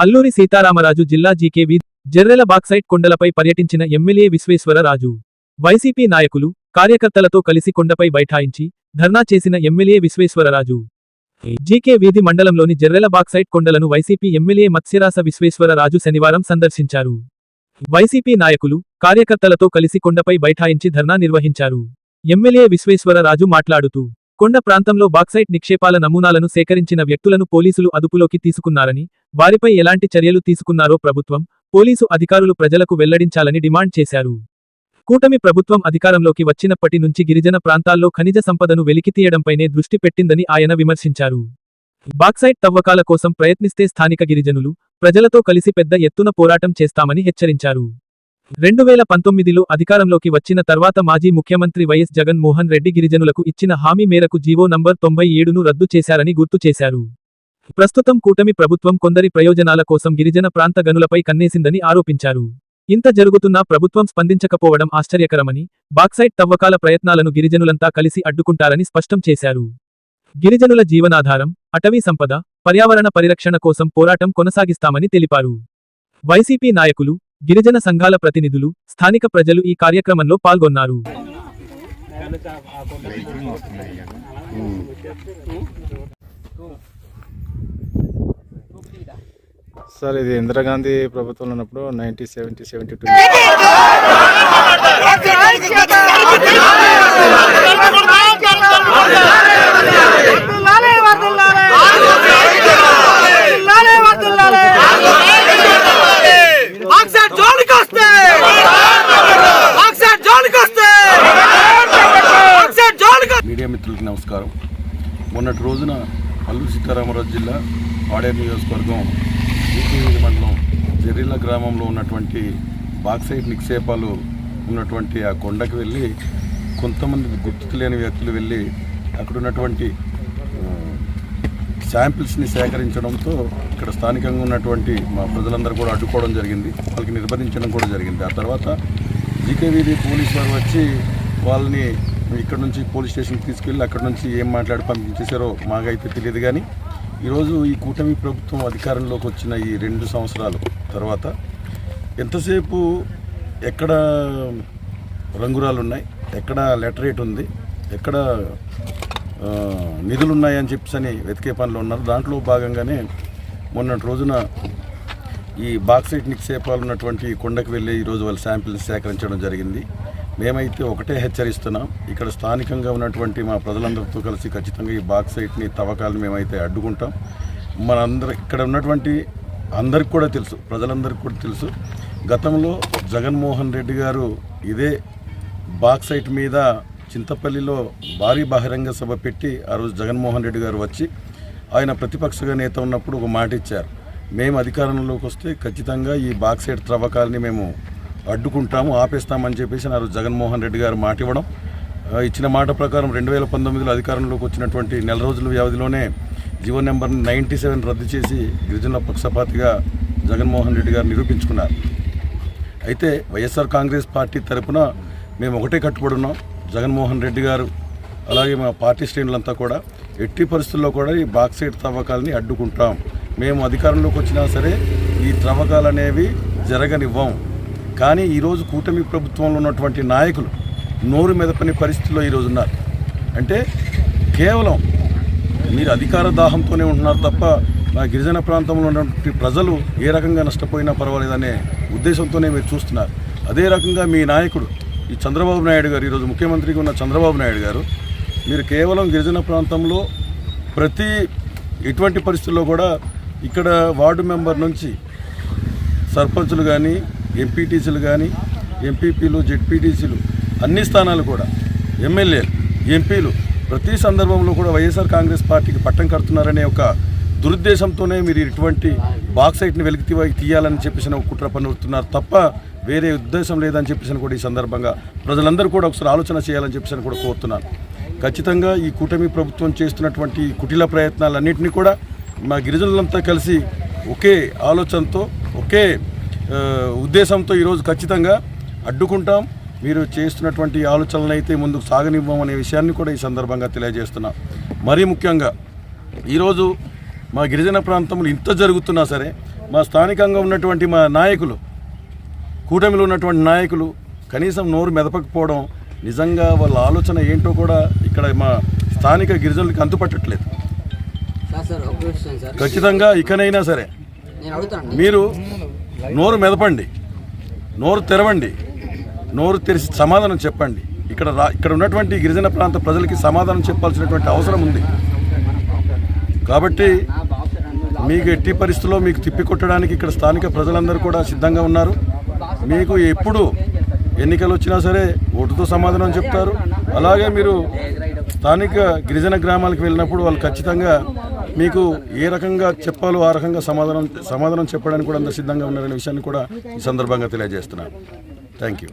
అల్లూరి సీతారామరాజు జిల్లా జీకేవి జర్రెల బాక్సైట్ కొండలపై పర్యటించిన ఎమ్మెల్యే విశ్వేశ్వరరాజు వైసీపీ నాయకులు కార్యకర్తలతో కలిసి కొండపై బైఠాయించి ధర్నా చేసిన ఎమ్మెల్యే విశ్వేశ్వరరాజు జీకే వీధి మండలంలోని జర్రెల బాక్సైట్ కొండలను వైసీపీ ఎమ్మెల్యే మత్స్యరాస విశ్వేశ్వరరాజు శనివారం సందర్శించారు. వైసీపీ నాయకులు కార్యకర్తలతో కలిసి కొండపై బైఠాయించి ధర్నా నిర్వహించారు. ఎమ్మెల్యే విశ్వేశ్వరరాజు మాట్లాడుతూ కొండ ప్రాంతంలో బాక్సైట్ నిక్షేపాల నమూనాలను సేకరించిన వ్యక్తులను పోలీసులు అదుపులోకి తీసుకున్నారని, వారిపై ఎలాంటి చర్యలు తీసుకున్నారో ప్రభుత్వం, పోలీసు అధికారులు ప్రజలకు వెల్లడించాలని డిమాండ్ చేశారు. కూటమి ప్రభుత్వం అధికారంలోకి వచ్చినప్పటి నుంచి గిరిజన ప్రాంతాల్లో ఖనిజ సంపదను వెలికితీయడంపైనే దృష్టి పెట్టిందని ఆయన విమర్శించారు. బాక్సైట్ తవ్వకాల కోసం ప్రయత్నిస్తే స్థానిక గిరిజనులు, ప్రజలతో కలిసి పెద్ద ఎత్తున పోరాటం చేస్తామని హెచ్చరించారు. 2019లో అధికారంలోకి వచ్చిన తర్వాత మాజీ ముఖ్యమంత్రి వైఎస్ జగన్ మోహన్ రెడ్డి గిరిజనులకు ఇచ్చిన హామీ మేరకు జీవో నంబర్ 97ను రద్దు చేశారని గుర్తు చేశారు. ప్రస్తుతం కూటమి ప్రభుత్వం కొందరి ప్రయోజనాల కోసం గిరిజన ప్రాంత గనులపై కన్నేసిందని ఆరోపించారు. ఇంత జరుగుతున్నా ప్రభుత్వం స్పందించకపోవడం ఆశ్చర్యకరమని, బాక్సైట్ తవ్వకాల ప్రయత్నాలను గిరిజనులంతా కలిసి అడ్డుకుంటారని స్పష్టం చేశారు. గిరిజనుల జీవనాధారం, అటవీ సంపద, పర్యావరణ పరిరక్షణ కోసం పోరాటం కొనసాగిస్తామని తెలిపారు. వైసీపీ నాయకులు, గిరిజన సంఘాల ప్రతినిధులు, స్థానిక ప్రజలు ఈ కార్యక్రమంలో పాల్గొన్నారు. సార్, ఇది ఇందిరాగాంధీ ప్రభుత్వంలో ఉన్నప్పుడు 1972 మీడియా మిత్రులకు నమస్కారం. మొన్నటి రోజున అల్లూరి సీతారామరాజు జిల్లా పాడేరు నియోజకవర్గం జీకేవీధి మండలం జర్రెల గ్రామంలో ఉన్నటువంటి బాక్సైట్ నిక్షేపాలు ఉన్నటువంటి ఆ కొండకు వెళ్ళి కొంతమంది గుర్తు తెలియని వ్యక్తులు వెళ్ళి అక్కడ ఉన్నటువంటి శాంపిల్స్ని సేకరించడంతో ఇక్కడ స్థానికంగా ఉన్నటువంటి మా ప్రజలందరూ కూడా అడ్డుకోవడం జరిగింది. వాళ్ళకి నిర్బంధించడం కూడా జరిగింది. ఆ తర్వాత జీకేవీధి పోలీసు వారు వచ్చి వాళ్ళని ఇక్కడ నుంచి పోలీస్ స్టేషన్కి తీసుకెళ్ళి అక్కడ నుంచి ఏం మాట్లాడి పంపించేశారో మాకైతే తెలియదు. కానీ ఈరోజు ఈ కూటమి ప్రభుత్వం అధికారంలోకి వచ్చిన ఈ 2 సంవత్సరాల తర్వాత ఎంతసేపు ఎక్కడ రంగురాలు ఉన్నాయి, ఎక్కడ లెటరేట్ ఉంది, ఎక్కడ నిధులు ఉన్నాయని చెప్పని వెతికే పనిలో ఉన్నారు. దాంట్లో భాగంగానే మొన్నటి రోజున ఈ బాక్సైట్ నిక్షేపాలు ఉన్నటువంటి కొండకు వెళ్ళి ఈరోజు వాళ్ళ శాంపిల్స్ సేకరించడం జరిగింది. మేమైతే ఒకటే హెచ్చరిస్తున్నాం, ఇక్కడ స్థానికంగా ఉన్నటువంటి మా ప్రజలందరితో కలిసి ఖచ్చితంగా ఈ బాక్సైట్ని తవ్వకాలను మేమైతే అడ్డుకుంటాం. ఇక్కడ ఉన్నటువంటి అందరికి కూడా తెలుసు, ప్రజలందరికీ కూడా తెలుసు, గతంలో జగన్మోహన్ రెడ్డి గారు ఇదే బాక్సైట్ మీద చింతపల్లిలో భారీ బహిరంగ సభ పెట్టి ఆ రోజు జగన్మోహన్ రెడ్డి గారు వచ్చి ఆయన ప్రతిపక్ష నేత ఉన్నప్పుడు ఒక మాట ఇచ్చారు, మేము అధికారంలోకి వస్తే ఖచ్చితంగా ఈ బాక్సైట్ త్రవ్వకాలని మేము అడ్డుకుంటాము, ఆపేస్తామని చెప్పేసి ఆ రోజు జగన్మోహన్ రెడ్డి గారు మాట ఇవ్వడం, ఇచ్చిన మాట ప్రకారం 2019లో అధికారంలోకి వచ్చినటువంటి నెల రోజుల వ్యవధిలోనే జీవో నెంబర్ 97 రద్దు చేసి గిరిజనుల పక్షపాతిగా జగన్మోహన్ రెడ్డి గారు నిరూపించుకున్నారు. అయితే వైఎస్ఆర్ కాంగ్రెస్ పార్టీ తరఫున మేము ఒకటే కట్టుబడి ఉన్నాం, జగన్మోహన్ రెడ్డి గారు అలాగే మా పార్టీ శ్రేణులంతా కూడా ఎట్టి పరిస్థితుల్లో కూడా ఈ బాక్సైట్ త్రవ్వకాలని అడ్డుకుంటాం. మేము అధికారంలోకి వచ్చినా సరే ఈ త్రవ్వకాలు అనేవి జరగనివ్వం. కానీ ఈరోజు కూటమి ప్రభుత్వంలో ఉన్నటువంటి నాయకులు నోరు మెదపని పరిస్థితుల్లో ఈరోజు ఉన్నారు. అంటే కేవలం మీరు అధికార దాహంతోనే ఉంటున్నారు తప్ప మా గిరిజన ప్రాంతంలో ఉన్నటువంటి ప్రజలు ఏ రకంగా నష్టపోయినా పర్వాలేదనే ఉద్దేశంతోనే మీరు చూస్తున్నారు. అదే రకంగా మీ నాయకుడు ఈ చంద్రబాబు నాయుడు గారు, ఈరోజు ముఖ్యమంత్రిగా ఉన్న చంద్రబాబు నాయుడు గారు, మీరు కేవలం గిరిజన ప్రాంతంలో ప్రతి ఎటువంటి పరిస్థితుల్లో కూడా ఇక్కడ వార్డు మెంబర్ నుంచి సర్పంచులు కానీ, ఎంపీటీసీలు కానీ, ఎంపీపీలు, జెడ్పీటీసీలు, అన్ని స్థానాలు కూడా ఎమ్మెల్యేలు, ఎంపీలు ప్రతి సందర్భంలో కూడా వైఎస్ఆర్ కాంగ్రెస్ పార్టీకి పట్టం కడుతున్నారనే ఒక దురుద్దేశంతోనే మీరు ఇటువంటి బాక్సైట్ని వెలికి తీయాలని చెప్పేసి ఒక కుట్ర పన్నుతున్నారు తప్ప వేరే ఉద్దేశం లేదని చెప్పేసి కూడా ఈ సందర్భంగా ప్రజలందరూ కూడా ఒకసారి ఆలోచన చేయాలని చెప్పేసి కూడా కోరుతున్నాను. ఖచ్చితంగా ఈ కూటమి ప్రభుత్వం చేస్తున్నటువంటి కుటిల ప్రయత్నాలన్నింటినీ కూడా మా గిరిజనులంతా కలిసి ఒకే ఆలోచనతో, ఒకే ఉద్దేశంతో ఈరోజు ఖచ్చితంగా అడ్డుకుంటాం. మీరు చేస్తున్నటువంటి ఆలోచనలు అయితే ముందుకు సాగనివ్వమనే విషయాన్ని కూడా ఈ సందర్భంగా తెలియజేస్తున్నాం. మరీ ముఖ్యంగా ఈరోజు మా గిరిజన ప్రాంతంలో ఇంత జరుగుతున్నా సరే మా స్థానికంగా ఉన్నటువంటి మా నాయకులు, కూటమిలో ఉన్నటువంటి నాయకులు కనీసం నోరు మెదపకపోవడం, నిజంగా వాళ్ళ ఆలోచన ఏంటో కూడా ఇక్కడ మా స్థానిక గిరిజనులకు అంతుపట్టట్లేదు. ఖచ్చితంగా ఇకనైనా సరే మీరు నోరు మెదపండి, నోరు తెరవండి, నోరు తెరిచి సమాధానం చెప్పండి. ఇక్కడ ఉన్నటువంటి గిరిజన ప్రాంత ప్రజలకి సమాధానం చెప్పాల్సినటువంటి అవసరం ఉంది. కాబట్టి మీకు ఎట్టి పరిస్థితుల్లో మీకు తిప్పికొట్టడానికి ఇక్కడ స్థానిక ప్రజలందరూ కూడా సిద్ధంగా ఉన్నారు. మీకు ఎప్పుడు ఎన్నికలు వచ్చినా సరే ఓటుతో సమాధానం చెప్తారు. అలాగే మీరు స్థానిక గిరిజన గ్రామాలకు వెళ్ళినప్పుడు వాళ్ళు ఖచ్చితంగా మీకు ఏ రకంగా చెప్పాలో ఆ రకంగా సమాధానం చెప్పడానికి కూడా అందరూ సిద్ధంగా ఉన్నారనే విషయాన్ని కూడా ఈ సందర్భంగా తెలియజేస్తున్నాను. Thank you.